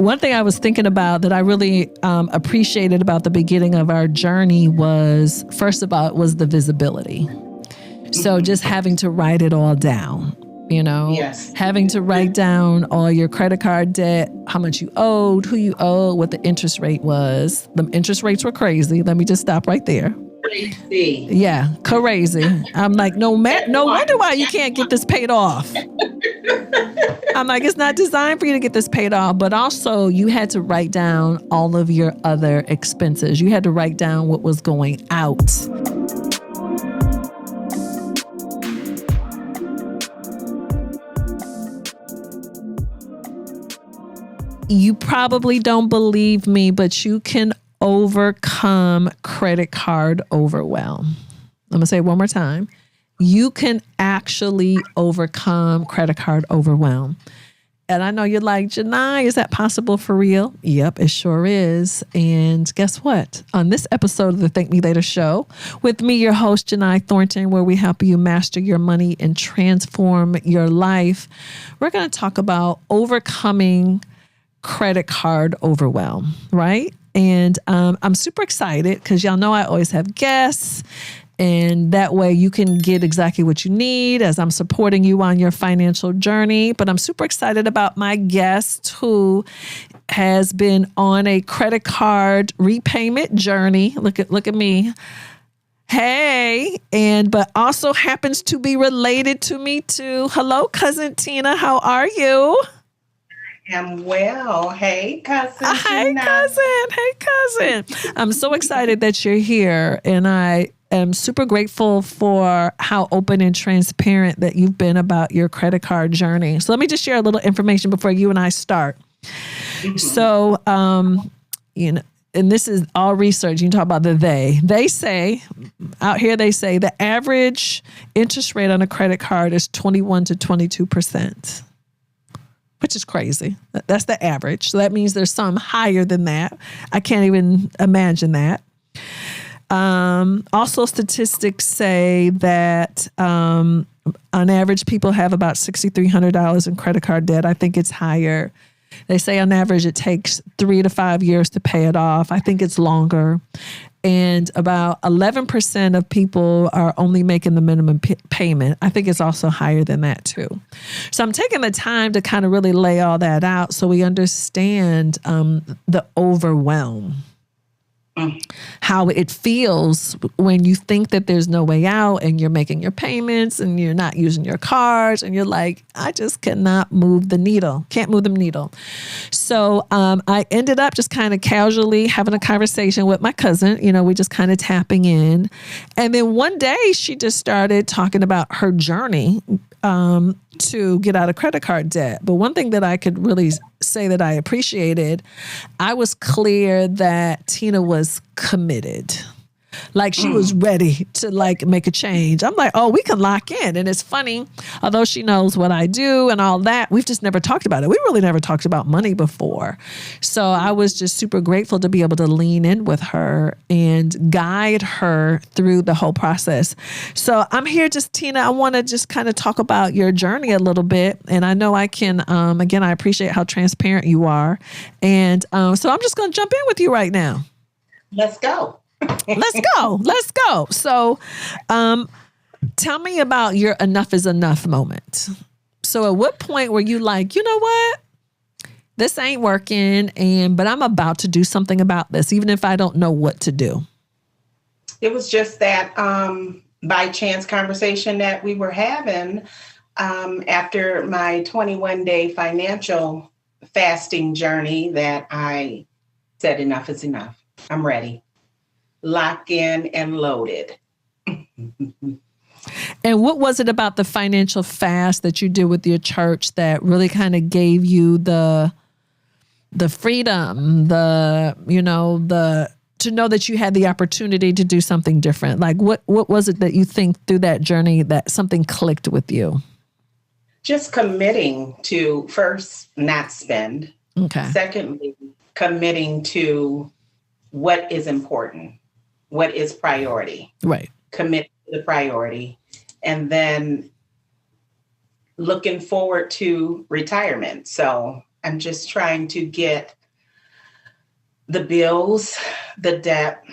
One thing I was thinking about that I really appreciated about the beginning of our journey was, first of all, it was the visibility. So just having to write it all down, Yes. having to write down all your credit card debt, how much you owed, who you owed, what the interest rate was. The interest rates were crazy. Let me just stop right there. Crazy. Yeah, crazy. I'm like, no wonder why you can't get this paid off. I'm like, it's not designed for you to get this paid off. But also, you had to write down all of your other expenses. You had to write down what was going out. You probably don't believe me, but you can overcome credit card overwhelm. I'm going to say it one more time. You can actually overcome credit card overwhelm. And I know you're like, Jini, is that possible for real? Yep, it sure is. And guess what? On this episode of the Thank Me Later show, with me, your host, Jini Thornton, where we help you master your money and transform your life, we're going to talk about overcoming credit card overwhelm, right? And I'm super excited because y'all know I always have guests, and that way you can get exactly what you need as I'm supporting you on your financial journey. But I'm super excited about my guest who has been on a credit card repayment journey. Look at me. Hey, but also happens to be related to me too. Hello, cousin Tina. How are you? I'm well. Hey, cousin. Hey, cousin. Hey, cousin. I'm so excited that you're here. And I am super grateful for how open and transparent that you've been about your credit card journey. So let me just share a little information before you and I start. Mm-hmm. So, and this is all research. You can talk about the they. They say, out here they say the average interest rate on a credit card is 21 to 22%. Which is crazy. That's the average. So that means there's some higher than that. I can't even imagine that. Also, statistics say that on average, people have about $6,300 in credit card debt. I think it's higher. They say on average, it takes 3 to 5 years to pay it off. I think it's longer. And about 11% of people are only making the minimum payment. I think it's also higher than that too. So I'm taking the time to kind of really lay all that out so we understand the overwhelm. How it feels when you think that there's no way out and you're making your payments and you're not using your cards and you're like, I just cannot move the needle. Can't move the needle. So I ended up just kind of casually having a conversation with my cousin. We just kind of tapping in. And then one day she just started talking about her journey to get out of credit card debt. But one thing that I could really say that I appreciated, I was clear that Tina was committed. Like she was ready to make a change. I'm like, oh, we can lock in. And it's funny, although she knows what I do and all that, we've just never talked about it. We really never talked about money before. So I was just super grateful to be able to lean in with her and guide her through the whole process. So I'm here Tina, I want to just kind of talk about your journey a little bit. And I know I can, again, I appreciate how transparent you are. And so I'm just going to jump in with you right now. Let's go. Let's go. So, tell me about your enough is enough moment. So at what point were you like, you know what? This ain't working, but I'm about to do something about this, even if I don't know what to do. It was just that by chance conversation that we were having after my 21-day financial fasting journey that I said, enough is enough. I'm ready. Locked in and loaded. And what was it about the financial fast that you did with your church that really kind of gave you the freedom, to know that you had the opportunity to do something different? Like what was it that you think through that journey that something clicked with you? Just committing to first not spend. Okay. Secondly, committing to what is important. What is priority? Right. Commit to the priority. And then looking forward to retirement. So I'm just trying to get the bills, the debt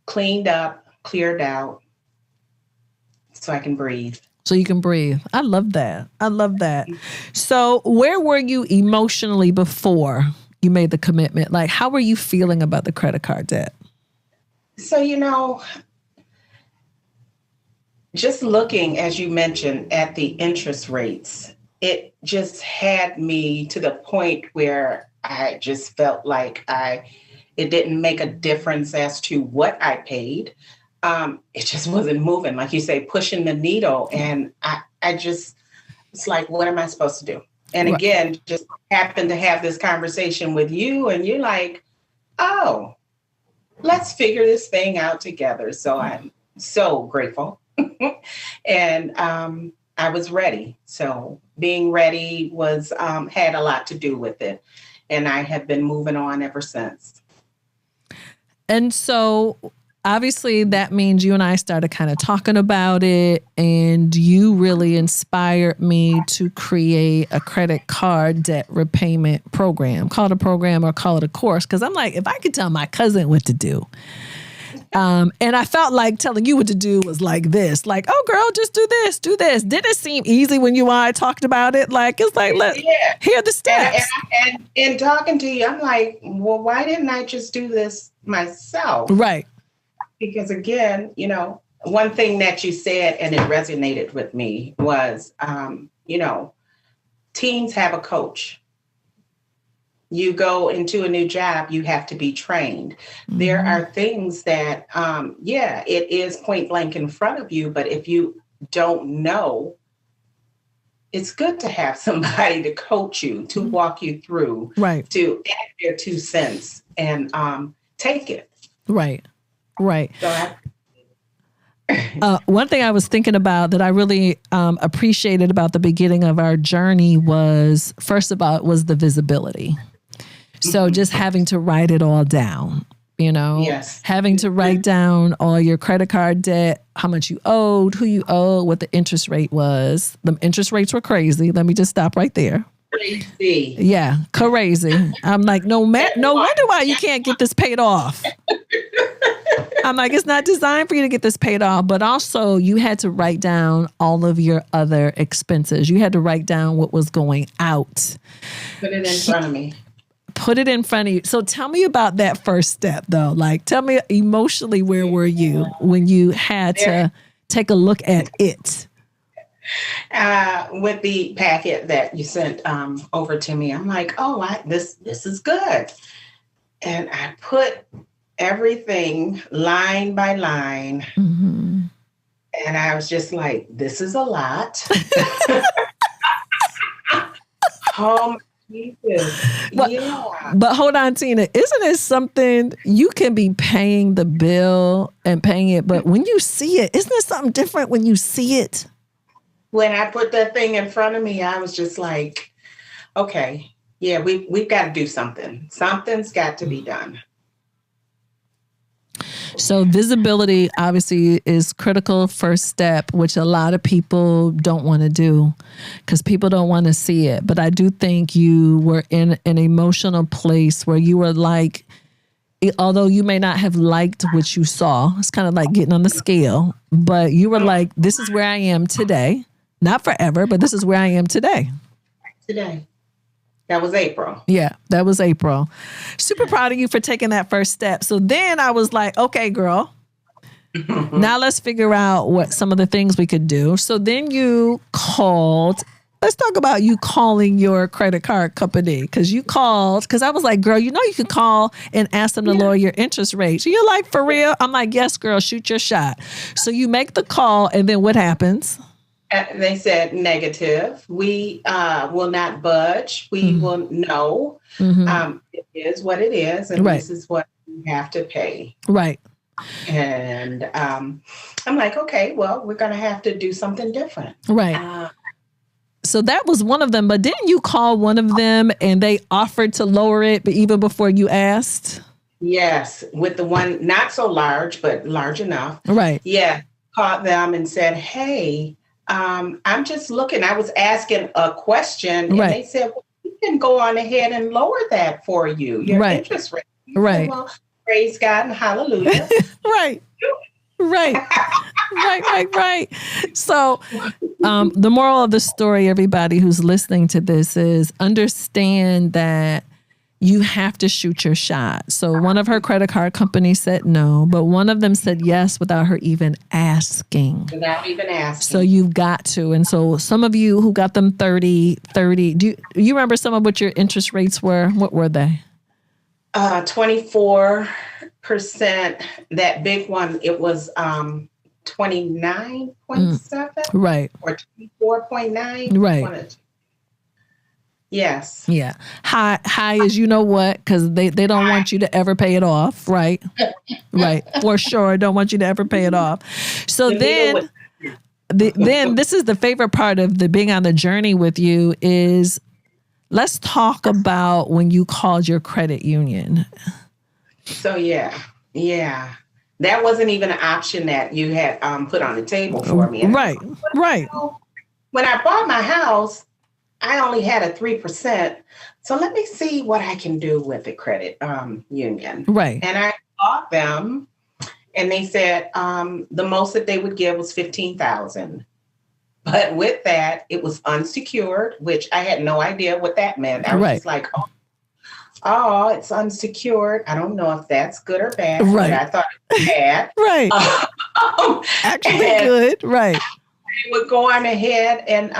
cleaned up, cleared out, so I can breathe. So you can breathe. I love that. I love that. So where were you emotionally before you made the commitment? Like, how were you feeling about the credit card debt? So, just looking, as you mentioned, at the interest rates, it just had me to the point where I just felt like it didn't make a difference as to what I paid. It just wasn't moving, like you say, pushing the needle. And it's like, what am I supposed to do? And again, just happened to have this conversation with you, and you're like, oh, let's figure this thing out together. So I'm so grateful. And I was ready. So being ready was had a lot to do with it. And I have been moving on ever since. And so obviously that means you and I started kind of talking about it, and you really inspired me to create a credit card debt repayment program. Call it a program or call it a course. Because I'm like, if I could tell my cousin what to do, and I felt like telling you what to do was like this, like, oh girl, just do this, do this. Didn't it seem easy when you and I talked about it? Like, it's like, here are the steps. And in talking to you, I'm like, well, why didn't I just do this myself? Right. Because again, one thing that you said, and it resonated with me, was, teens have a coach. You go into a new job, you have to be trained. Mm-hmm. There are things that, it is point blank in front of you, but if you don't know, it's good to have somebody to coach you, to walk you through, to add their 2 cents and take it. Right. Right. So one thing I was thinking about that I really appreciated about the beginning of our journey was, first of all, it was the visibility. So just having to write it all down, yes. Having to write down all your credit card debt, how much you owed, who you owed, what the interest rate was. The interest rates were crazy. Let me just stop right there. Crazy. Yeah, crazy. I'm like, no wonder why you can't get this paid off. I'm like, it's not designed for you to get this paid off, but also you had to write down all of your other expenses. You had to write down what was going out. Put it in front of me. Put it in front of you. So tell me about that first step, though. Like, tell me emotionally, where were you when you had to take a look at it? With the packet that you sent over to me, I'm like, oh, this is good. And I put everything line by line. Mm-hmm. And I was just like, this is a lot. Oh, Jesus. But hold on, Tina, isn't it something you can be paying the bill and paying it, but when you see it, isn't it something different when you see it? When I put that thing in front of me, I was just like, okay, yeah, we've got to do something. Something's got to be done. So visibility obviously is critical first step, which a lot of people don't want to do because people don't want to see it. But I do think you were in an emotional place where you were like, although you may not have liked what you saw, it's kind of like getting on the scale, but you were like, this is where I am today. Not forever, but this is where I am today. Today. That was April. Yeah, that was April. Super proud of you for taking that first step. So then I was like, okay, girl, now let's figure out what some of the things we could do. So then you called. Let's talk about you calling your credit card company, because you called, because I was like, girl, you can call and ask them to lower your interest rate. So you're like, for real? I'm like, yes, girl, shoot your shot. So you make the call, and then what happens? They said negative. We will not budge. We will know. Mm-hmm. It is what it is, and this is what we have to pay. Right. And I'm like, okay, well, we're going to have to do something different. Right. So that was one of them. But didn't you call one of them and they offered to lower it, but even before you asked? Yes, with the one not so large, but large enough. Right. Yeah, called them and said, hey, I'm just looking. I was asking a question, and they said, well, can go on ahead and lower that for you, your Right. interest rate. You Right. said, well, praise God and hallelujah. Right. Right. Right. So, the moral of the story, everybody who's listening to this, is understand that you have to shoot your shot. So one of her credit card companies said no, but one of them said yes without her even asking. Without even asking. So you've got to. And so some of you who got them 30, do you remember some of what your interest rates were? What were they? 24%. That big one, it was 29.7. Right. Or 24.9. Right. Yes. Yeah. High is, you know what? Because they don't want you to ever pay it off. Right. Right. For sure. Don't want you to ever pay it off. So then this is the favorite part of the being on the journey with you is let's talk about when you called your credit union. So yeah. That wasn't even an option that you had put on the table for me. And right. When I bought my house, I only had a 3%. So let me see what I can do with the credit union. Right. And I called them and they said the most that they would give was $15,000. But with that, it was unsecured, which I had no idea what that meant. I was just like, oh, it's unsecured. I don't know if that's good or bad. Right. But I thought it was bad. Right. Actually good. Right. They would go on ahead and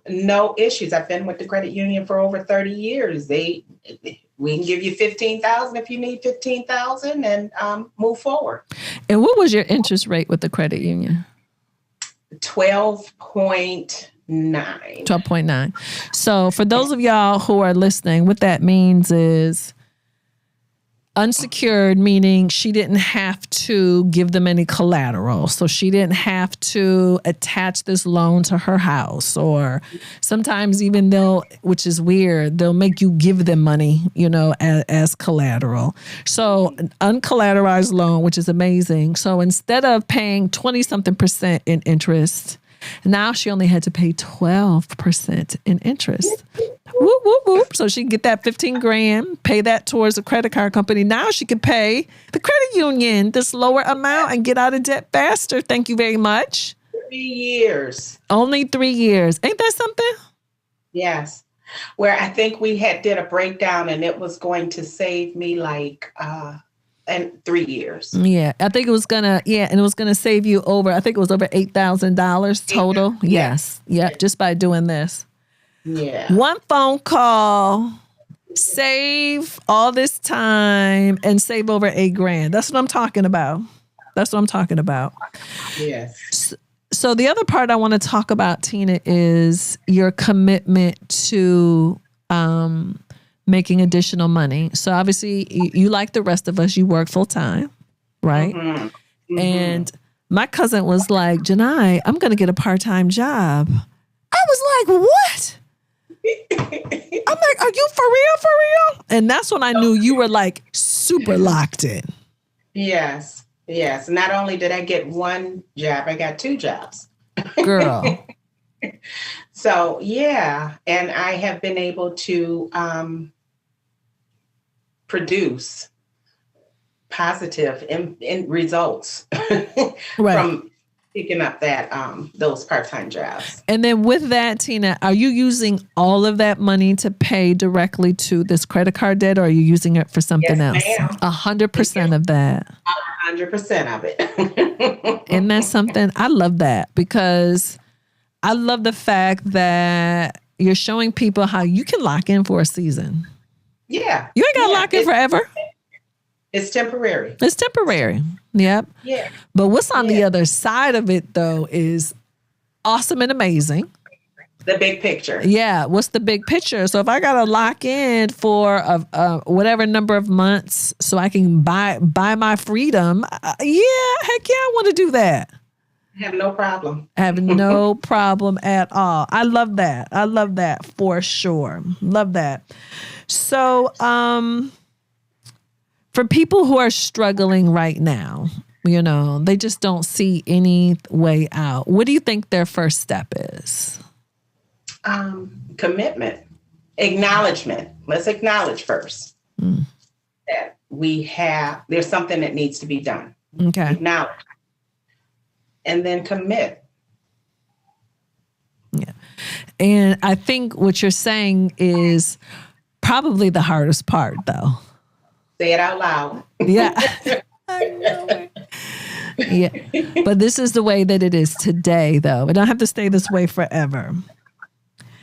no issues. I've been with the credit union for over 30 years. We can give you $15,000 if you need $15,000 and move forward. And what was your interest rate with the credit union? 12.9. 12.9. So for those of y'all who are listening, what that means is unsecured, meaning she didn't have to give them any collateral. So she didn't have to attach this loan to her house, or sometimes even which is weird, they'll make you give them money, as collateral. So an uncollateralized loan, which is amazing. So instead of paying 20-something% in interest, now she only had to pay 12% in interest. Whoop, whoop, whoop. So she can get that $15,000, pay that towards a credit card company. Now she can pay the credit union this lower amount and get out of debt faster. Thank you very much. 3 years. Only 3 years. Ain't that something? Yes. Where I think we did a breakdown and it was going to save me like 3 years. Yeah. I think it was and it was gonna save you over $8,000 total. Yes. Yep. Just by doing this. Yeah. One phone call, save all this time and save over $8,000. That's what I'm talking about. Yes. So the other part I want to talk about, Tina, is your commitment to making additional money. So obviously you like the rest of us, you work full time, right? Mm-hmm. Mm-hmm. And my cousin was like, Jini, I'm going to get a part-time job. I was like, what? I'm like, are you for real? And that's when I knew you were like super locked in. Yes. Not only did I get one job, I got 2 jobs. Girl. So, yeah. And I have been able to produce positive in results from picking up that those part-time jobs. And then with that, Tina, are you using all of that money to pay directly to this credit card debt, or are you using it for something else? 100% of that. 100% of it. And that's something, I love that, because I love the fact that you're showing people how you can lock in for a season. Yeah. You ain't got to lock in forever. It's temporary. Yep. Yeah. But what's on the other side of it, though, is awesome and amazing. The big picture. Yeah. What's the big picture? So if I got to lock in for whatever number of months so I can buy my freedom, heck yeah, I want to do that. I have no problem. I have no problem at all. I love that for sure. Love that. So, for people who are struggling right now, they just don't see any way out. What do you think their first step is? Commitment acknowledgement. Let's acknowledge first that there's something that needs to be done. Okay. Acknowledge. And then commit. Yeah. And I think what you're saying is probably the hardest part, though. Say it out loud. Yeah. I know it. Yeah. But this is the way that it is today, though. It don't have to stay this way forever.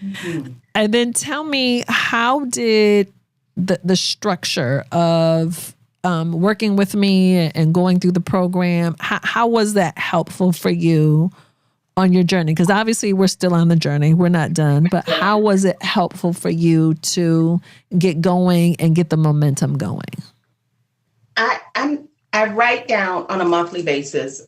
Mm-hmm. And then tell me, how did the structure of working with me and going through the program, how was that helpful for you on your journey? Because obviously we're still on the journey. We're not done. But how was it helpful for you to get going and get the momentum going? I write down on a monthly basis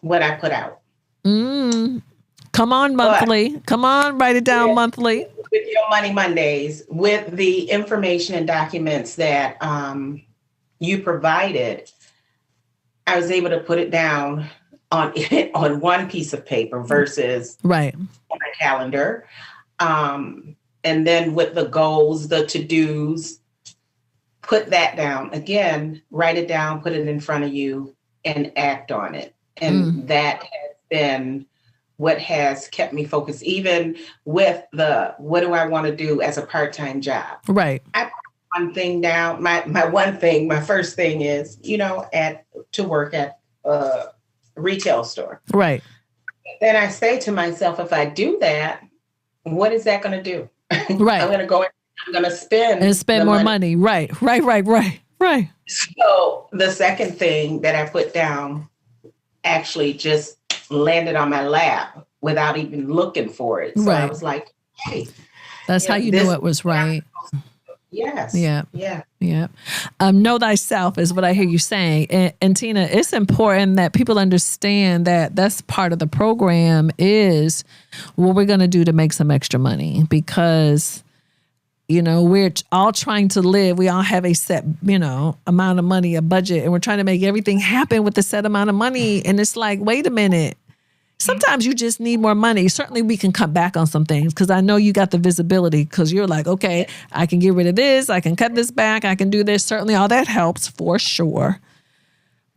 what I put out. Come on, monthly. Come on, write it down monthly. With your Money Mondays, with the information and documents that you provided, I was able to put it down on one piece of paper versus on a calendar. And then with the goals, the to-dos, put that down. Again, write it down, put it in front of you, and act on it. And that has been what has kept me focused, even with what do I want to do as a part-time job? Right. I put one thing down. My first thing is, to work at a retail store. Right. Then I say to myself, if I do that, what is that going to do? Right. I'm going to spend more money. Right. So the second thing that I put down actually just landed on my lap without even looking for it. So I was like, hey. That's how you knew it was right. Yes. Yeah. Yeah. Yeah. Know thyself is what I hear you saying. And Tina, it's important that people understand that that's part of the program is what we're going to do to make some extra money, because we're all trying to live. We all have a set, amount of money, a budget, and we're trying to make everything happen with the set amount of money. And it's like, wait a minute. Sometimes you just need more money. Certainly we can cut back on some things, because I know you got the visibility, because you're like, okay, I can get rid of this. I can cut this back. I can do this. Certainly all that helps for sure.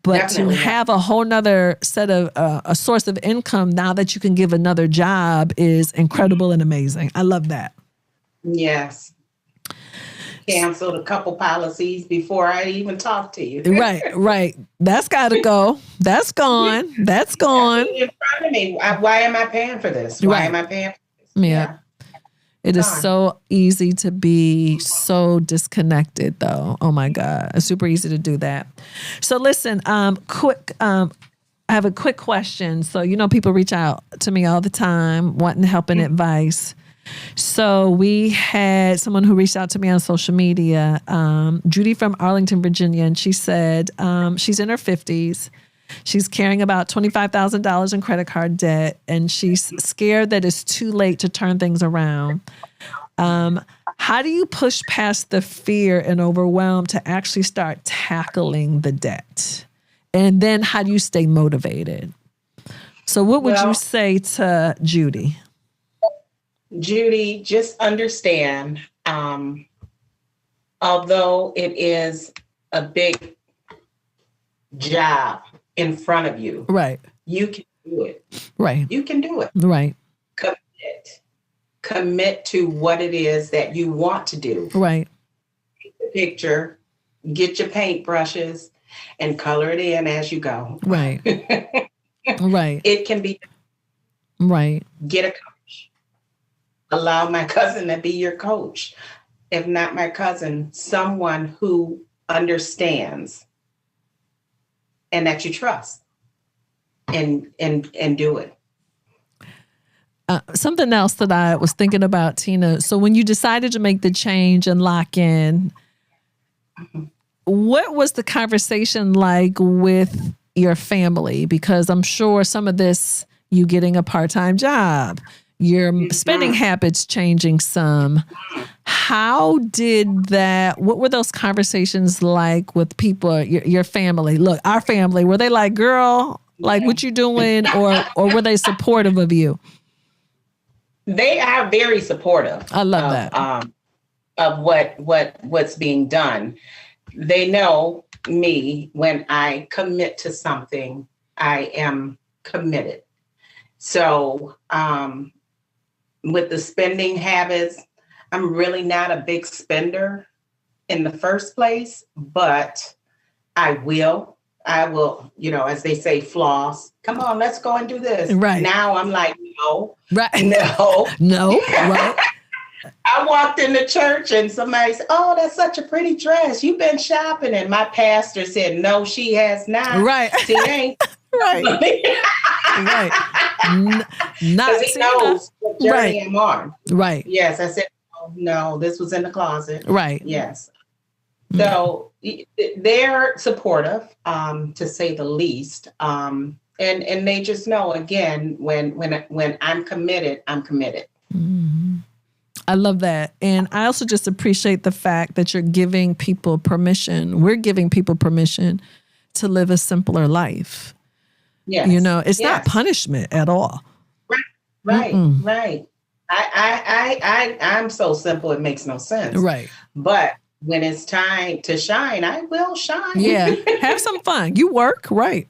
But definitely, to have a whole nother set of a source of income now that you can give another job is incredible and amazing. I love that. Yes. Canceled a couple policies before I even talked to you. Right. That's got to go. That's gone. That's gone. In front of me. Why am I paying for this? Why am I paying for this? Yeah. It is so easy to be so disconnected, though. Oh my God. It's super easy to do that. So listen, I have a quick question. So, people reach out to me all the time wanting help and advice. So we had someone who reached out to me on social media, Judy from Arlington, Virginia, and she said she's in her 50s. She's carrying about $25,000 in credit card debt, and she's scared that it's too late to turn things around. How do you push past the fear and overwhelm to actually start tackling the debt? And then how do you stay motivated? So what would you say to Judy? Judy, just understand, although it is a big job in front of you, right? You can do it. Right. You can do it. Right. Commit to what it is that you want to do. Right. Take the picture, get your paint brushes, and color it in as you go. Right. Right. It can be. Right. Get a coach. Allow my cousin to be your coach. If not my cousin, someone who understands and that you trust, and do it. Something else that I was thinking about, Tina. So when you decided to make the change and lock in, what was the conversation like with your family? Because I'm sure some of this, you getting a part-time job, your spending habits changing some. How did that, what were those conversations like with people, your family? Look, our family, were they like, girl, like what you doing? Or were they supportive of you? They are very supportive. I love that. of what's being done. They know me. When I commit to something, I am committed. So with the spending habits, I'm really not a big spender in the first place, but I will, as they say, floss. Come on, let's go and do this. Right. Now I'm like, no, right. no, no. Right. I walked into church and somebody said, "Oh, that's such a pretty dress. You've been shopping." And my pastor said, "No, she has not." Right. She ain't. Right. Right. Because he knows what journey I'm on. Right. Yes. I said, "Oh, no, this was in the closet." Right. Yes. So they're supportive, to say the least. And they just know, again, when I'm committed, I'm committed. Mm-hmm. I love that. And I also just appreciate the fact that you're giving people permission. We're giving people permission to live a simpler life. Yes. It's not punishment at all. Right. Right. I'm so simple, it makes no sense. Right. But when it's time to shine, I will shine. Yeah. Have some fun. You work, right?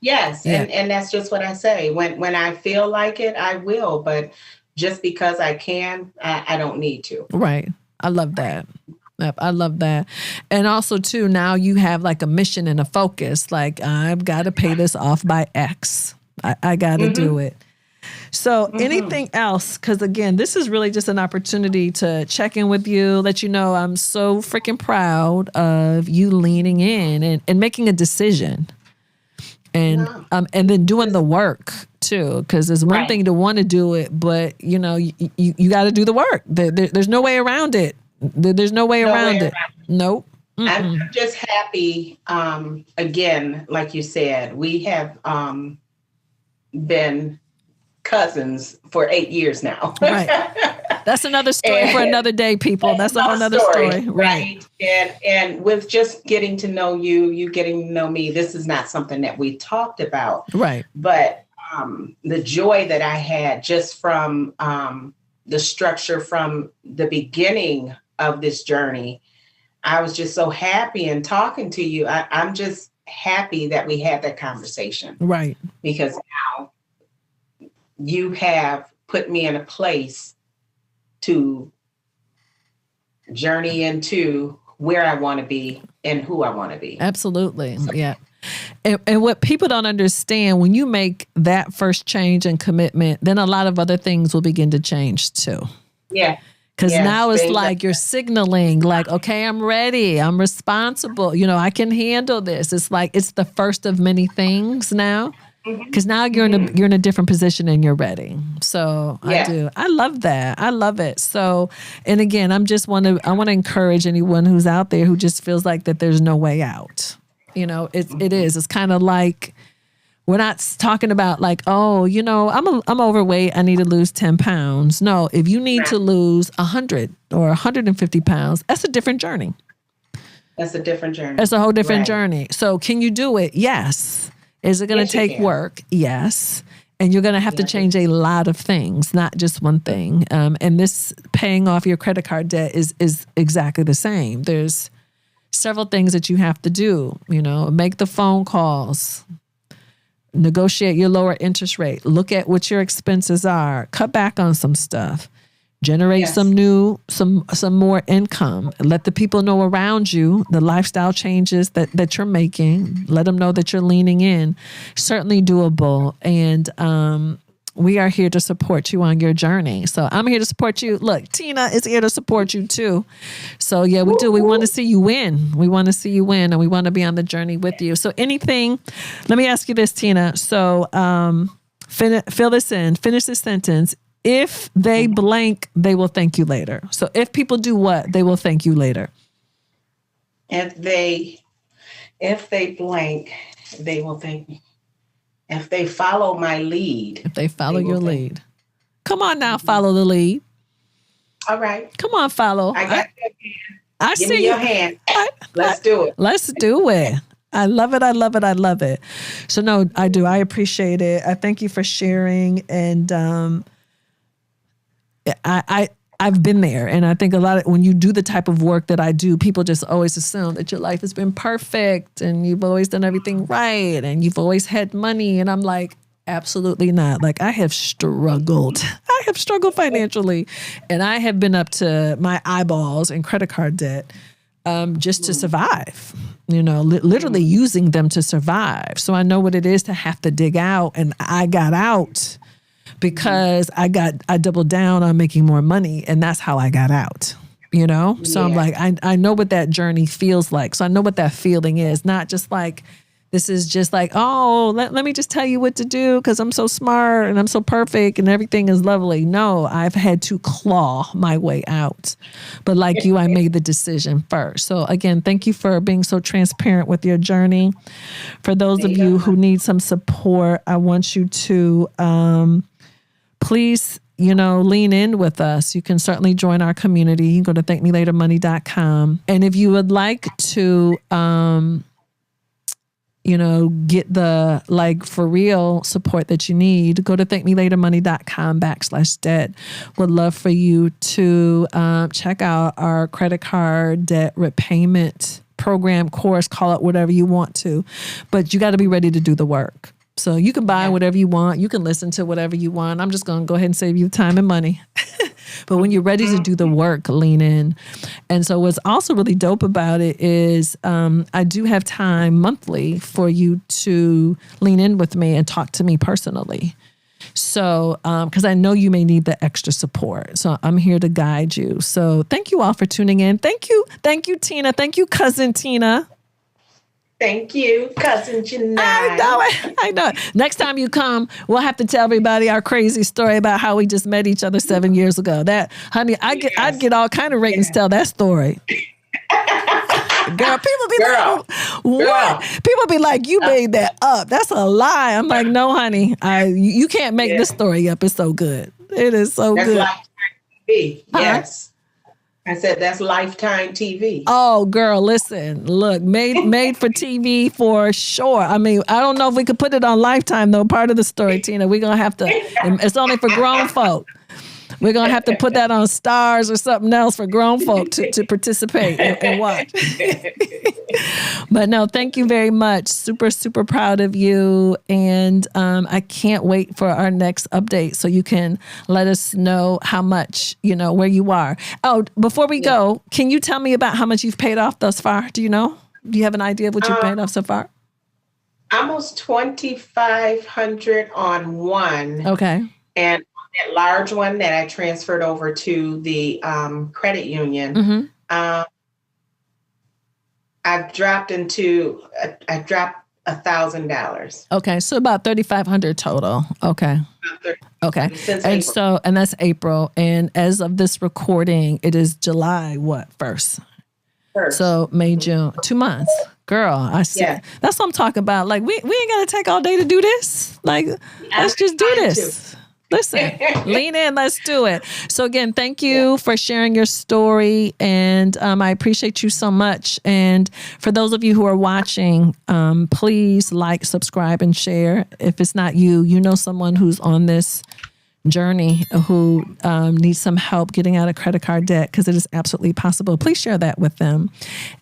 Yes. Yeah. And that's just what I say. When I feel like it, I will. But just because I can, I don't need to. Right. I love that. I love that. And also, too, now you have like a mission and a focus. Like, I've got to pay this off by X. I got to do it. So anything else? Because, again, this is really just an opportunity to check in with you, let you know I'm so freaking proud of you leaning in and making a decision. And then doing the work too, because there's one thing to want to do it, but you got to do the work. There's no way around it. There's no way around it. Nope. I'm just happy. Again, like you said, we have been cousins for 8 years now. Right. That's another story for another day, people. That's a whole other story. Right. And with just getting to know you getting to know me, this is not something that we talked about. Right. But the joy that I had just from the structure from the beginning of this journey, I was just so happy in talking to you. I'm just happy that we had that conversation. Right. Because now you have put me in a place to journey into where I want to be and who I want to be. Absolutely. So, yeah. And what people don't understand, when you make that first change and commitment, then a lot of other things will begin to change too. Yeah. Because now it's like you're signaling like, okay, I'm ready. I'm responsible. I can handle this. It's like it's the first of many things now. Because now you're in a different position and you're ready. So I love that. I love it. So, and again, I want to encourage anyone who's out there who just feels like that there's no way out. It is. It's kind of like we're not talking about like, oh, I'm overweight. I need to lose 10 pounds. No, if you need to lose 100 or 150 pounds, that's a different journey. That's a different journey. It's a whole different journey. So can you do it? Yes. Is it going to take work? Yes. And you're going to have to change a lot of things, not just one thing. And this paying off your credit card debt is exactly the same. There's several things that you have to do, make the phone calls, negotiate your lower interest rate, look at what your expenses are, cut back on some stuff, generate some more income, let the people know around you the lifestyle changes that you're making, let them know that you're leaning in. Certainly doable. And we are here to support you on your journey. So I'm here to support you. Look, Tina is here to support you too. So yeah, we do. We want to see you win. We want to see you win, and we want to be on the journey with you. So let me ask you this, Tina. So fill this in, finish this sentence. If they blank, they will thank you later. So if people do what, they will thank you later. If they blank, they will thank me. If they follow my lead. If they follow your lead. Come on now, follow the lead. All right. Come on, follow. I got your hand. Give me your hand. Let's do it. Let's do it. I love it. I love it. I love it. So no, I do. I appreciate it. I thank you for sharing. And I've been there. And I think a lot of when you do the type of work that I do, people just always assume that your life has been perfect and you've always done everything right and you've always had money. And I'm like, absolutely not. Like I have struggled. I have struggled financially. And I have been up to my eyeballs in credit card debt just to survive, literally using them to survive. So I know what it is to have to dig out. And I got out because I doubled down on making more money, and that's how I got out, So I'm like, I know what that journey feels like. So I know what that feeling is, not just like, this is just like, oh, let me just tell you what to do because I'm so smart and I'm so perfect and everything is lovely. No, I've had to claw my way out. But like you, I made the decision first. So again, thank you for being so transparent with your journey. For those of you who need some support, I want you to please, lean in with us. You can certainly join our community. You can go to thankmelatermoney.com. And if you would like to, get the for real support that you need, go to thankmelatermoney.com/debt. Would love for you to check out our credit card debt repayment program, course, call it whatever you want to, but you got to be ready to do the work. So you can buy whatever you want. You can listen to whatever you want. I'm just going to go ahead and save you time and money. But when you're ready to do the work, lean in. And so what's also really dope about it is I do have time monthly for you to lean in with me and talk to me personally. So, because I know you may need the extra support. So I'm here to guide you. So thank you all for tuning in. Thank you, Tina. Thank you, cousin Tina. Thank you, cousin Jini. I know it. Next time you come, we'll have to tell everybody our crazy story about how we just met each other 7 years ago. That, honey, I'd get all kind of ratings. Tell that story. Girl, people be like, what? People be like, you made that up. That's a lie. I'm like, no, honey, you can't make this story up. It's so good. It is so good. That's Lifetime TV. Yes. I said that's Lifetime TV. Oh, girl, listen, look, made for TV for sure. I mean, I don't know if we could put it on Lifetime, though. Part of the story, Tina, we're going to have to, it's only for grown folk. We're going to have to put that on Stars or something else for grown folk to participate and watch. But no, thank you very much. Super, super proud of you. And I can't wait for our next update so you can let us know how much, where you are. Oh, before we go, can you tell me about how much you've paid off thus far? Do you know? Do you have an idea of what you've paid off so far? Almost $2,500 on one. Okay. And that large one that I transferred over to the credit union, I've dropped $1,000. Okay, so about $3,500 total. Okay. Okay. And that's April. And as of this recording, it is July 1st. So May, June, 2 months. Girl, I see. Yeah. That's what I'm talking about. Like we ain't gotta take all day to do this. Like let's just do this. Listen, lean in, let's do it. So again, thank you for sharing your story. And I appreciate you so much. And for those of you who are watching, please like, subscribe, and share. If it's not you, someone who's on this journey who needs some help getting out of credit card debt, because it is absolutely possible. Please share that with them.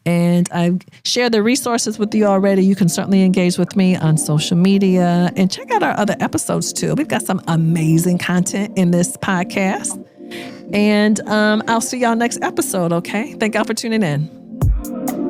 And I've shared the resources with you already. You can certainly engage with me on social media and check out our other episodes too. We've got some amazing content in this podcast. And I'll see y'all next episode, okay? Thank y'all for tuning in.